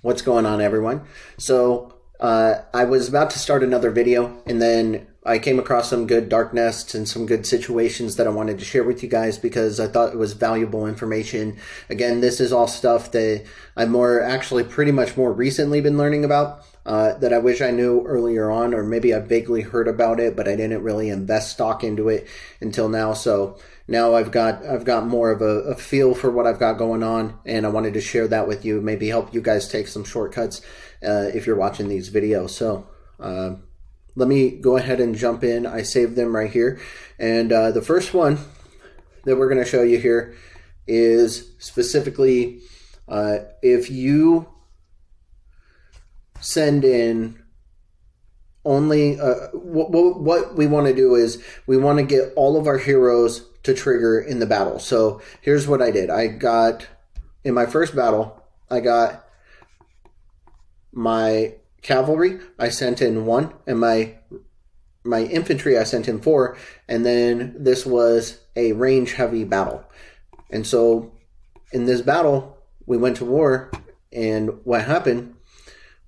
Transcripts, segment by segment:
What's going on, everyone? So I was about to start another video, and then I came across some good Darknests and some good situations that I wanted to share with you guys because I thought it was valuable information. Again, this is all stuff that I've pretty much more recently been learning about, that I wish I knew earlier on, or maybe I vaguely heard about it, but I didn't really invest stock into it until now. So now I've got more of a feel for what I've got going on, and I wanted to share that with you, maybe help you guys take some shortcuts if you're watching these videos. So let me go ahead and jump in. I saved them right here, and the first one that we're going to show you here is specifically if you send in only what we want to do is we want to get all of our heroes to trigger in the battle. So here's what I did. I got, in my first battle, I got my cavalry, I sent in 1, and my infantry I sent in 4, and then this was a range heavy battle. And so in this battle we went to war, and what happened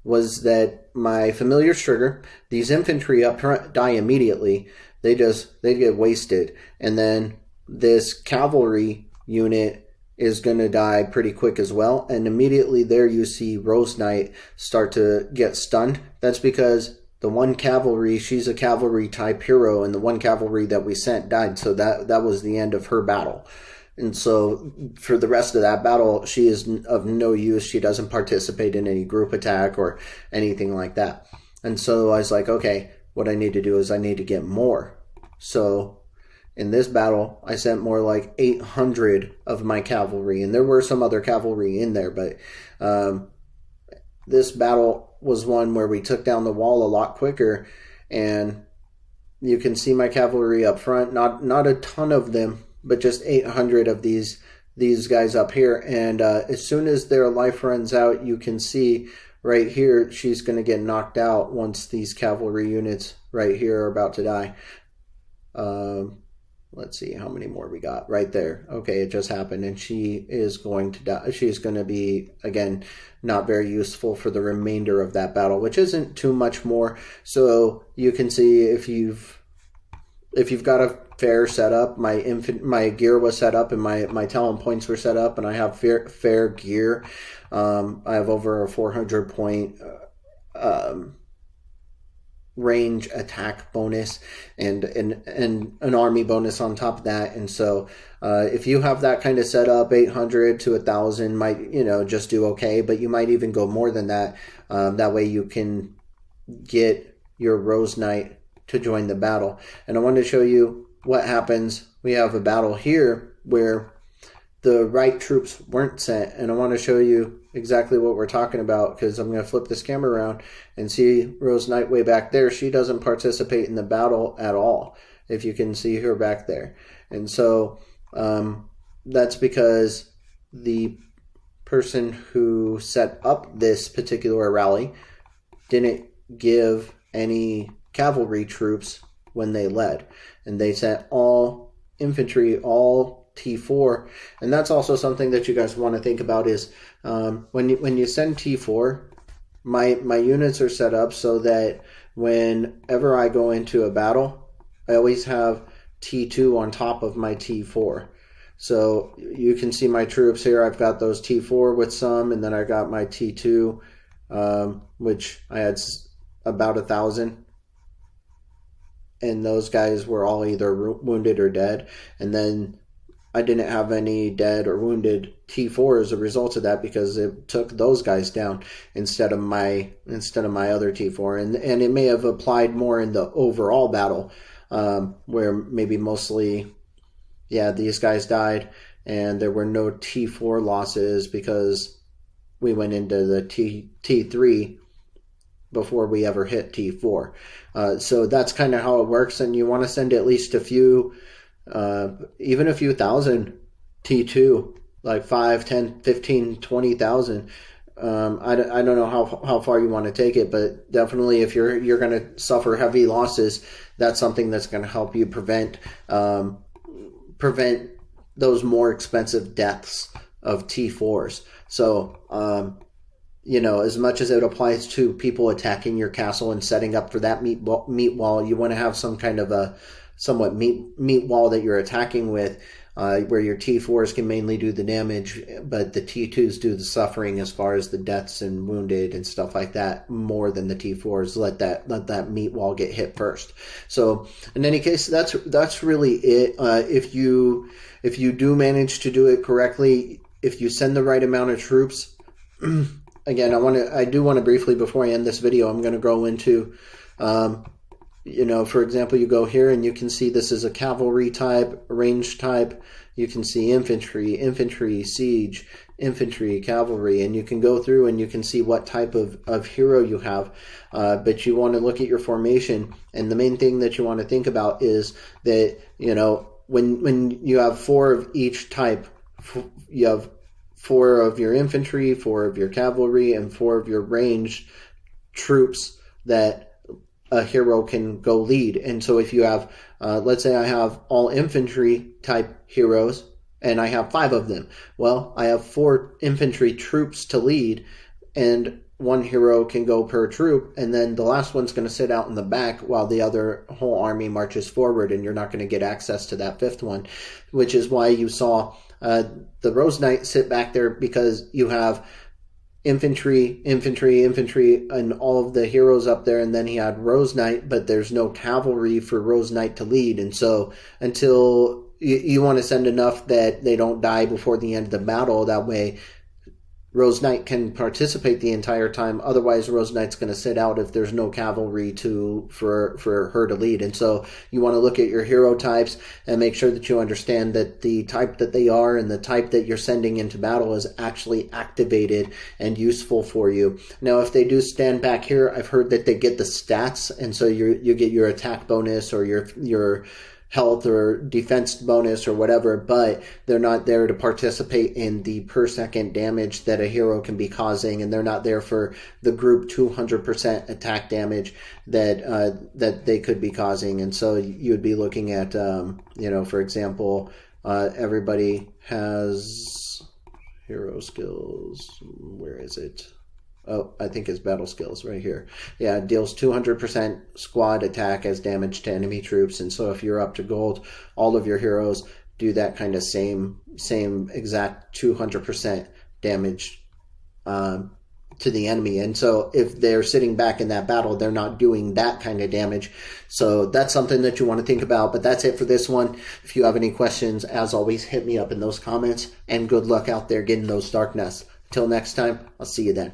was that my familiars trigger, these infantry up front die immediately. They get wasted, and then this cavalry unit is going to die pretty quick as well. And immediately there you see Rose Knight start to get stunned. That's because the one cavalry, she's a cavalry type hero, and the one cavalry that we sent died. So that was the end of her battle. And so for the rest of that battle, she is of no use. She doesn't participate in any group attack or anything like that. And so I was like, okay, what I need to do is I need to get more. So in this battle, I sent more like 800 of my cavalry, and there were some other cavalry in there, but this battle was one where we took down the wall a lot quicker, and you can see my cavalry up front, not a ton of them, but just 800 of these guys up here. And as soon as their life runs out, you can see right here, she's going to get knocked out once these cavalry units right here are about to die. Let's see how many more we got right there. Okay, it just happened, and she is going to die. She's going to be, again, not very useful for the remainder of that battle, which isn't too much more. So you can see if you've got a fair setup, my gear was set up, and my talent points were set up, and I have fair gear. I have over a 400 point range attack bonus and an army bonus on top of that. And so if you have that kind of setup, 800 to 1,000 might just do okay, but you might even go more than that. That way you can get your Rose Knight to join the battle. And I wanted to show you what happens. We have a battle here where the right troops weren't sent, and I want to show you exactly what we're talking about, because I'm going to flip this camera around and see Rose Knight way back there. She doesn't participate in the battle at all, if you can see her back there. And so that's because the person who set up this particular rally didn't give any cavalry troops when they led, and they sent all infantry, all T4. And that's also something that you guys want to think about is when you send T4, my units are set up so that whenever I go into a battle, I always have T2 on top of my T4. So you can see my troops here. I've got those T4 with some, and then I got my T2, which I had about 1,000. And those guys were all either wounded or dead. And then I didn't have any dead or wounded T4 as a result of that, because it took those guys down instead of my other T4. And it may have applied more in the overall battle, where maybe mostly, these guys died and there were no T4 losses because we went into the T3 before we ever hit T4. So that's kind of how it works, and you want to send at least a few, even a few thousand T2, like 5, 10, 15, 20,000. I don't know how far you want to take it, but definitely if you're going to suffer heavy losses, that's something that's going to help you prevent those more expensive deaths of T4s. So as much as it applies to people attacking your castle and setting up for that meat wall, you want to have some kind of a somewhat meat wall that you're attacking with, where your T4s can mainly do the damage, but the T2s do the suffering as far as the deaths and wounded and stuff like that, more than the T4s. Let that meat wall get hit first. So in any case, that's really it. If you do manage to do it correctly, if you send the right amount of troops, again, I do want to briefly, before I end this video, I'm going to go into, for example, you go here and you can see this is a cavalry type, range type. You can see infantry, siege, infantry, cavalry, and you can go through and you can see what type of hero you have. But you want to look at your formation, and the main thing that you want to think about is that, when you have 4 of each type, you have 4 of your infantry, 4 of your cavalry, and 4 of your ranged troops that a hero can go lead. And so if you have, let's say I have all infantry type heroes and I have 5 of them. Well, I have 4 infantry troops to lead, and 1 hero can go per troop, and then the last one's going to sit out in the back while the other whole army marches forward, and you're not going to get access to that 5th one, which is why you saw the Rose Knight sit back there, because you have infantry, and all of the heroes up there, and then he had Rose Knight, but there's no cavalry for Rose Knight to lead. And so until you want to send enough that they don't die before the end of the battle, that way Rose Knight can participate the entire time. Otherwise, Rose Knight's going to sit out if there's no cavalry for her to lead. And so you want to look at your hero types and make sure that you understand that the type that they are and the type that you're sending into battle is actually activated and useful for you. Now, if they do stand back here, I've heard that they get the stats, and so you get your attack bonus or your health or defense bonus or whatever, but they're not there to participate in the per second damage that a hero can be causing, and they're not there for the group 200% attack damage that they could be causing. And so you would be looking at, for example, everybody has hero skills. Where is it? Oh, I think it's battle skills right here. Yeah, it deals 200% squad attack as damage to enemy troops. And so if you're up to gold, all of your heroes do that kind of same exact 200% damage to the enemy. And so if they're sitting back in that battle, they're not doing that kind of damage. So that's something that you want to think about. But that's it for this one. If you have any questions, as always, hit me up in those comments. And good luck out there getting those Darknests. Till next time, I'll see you then.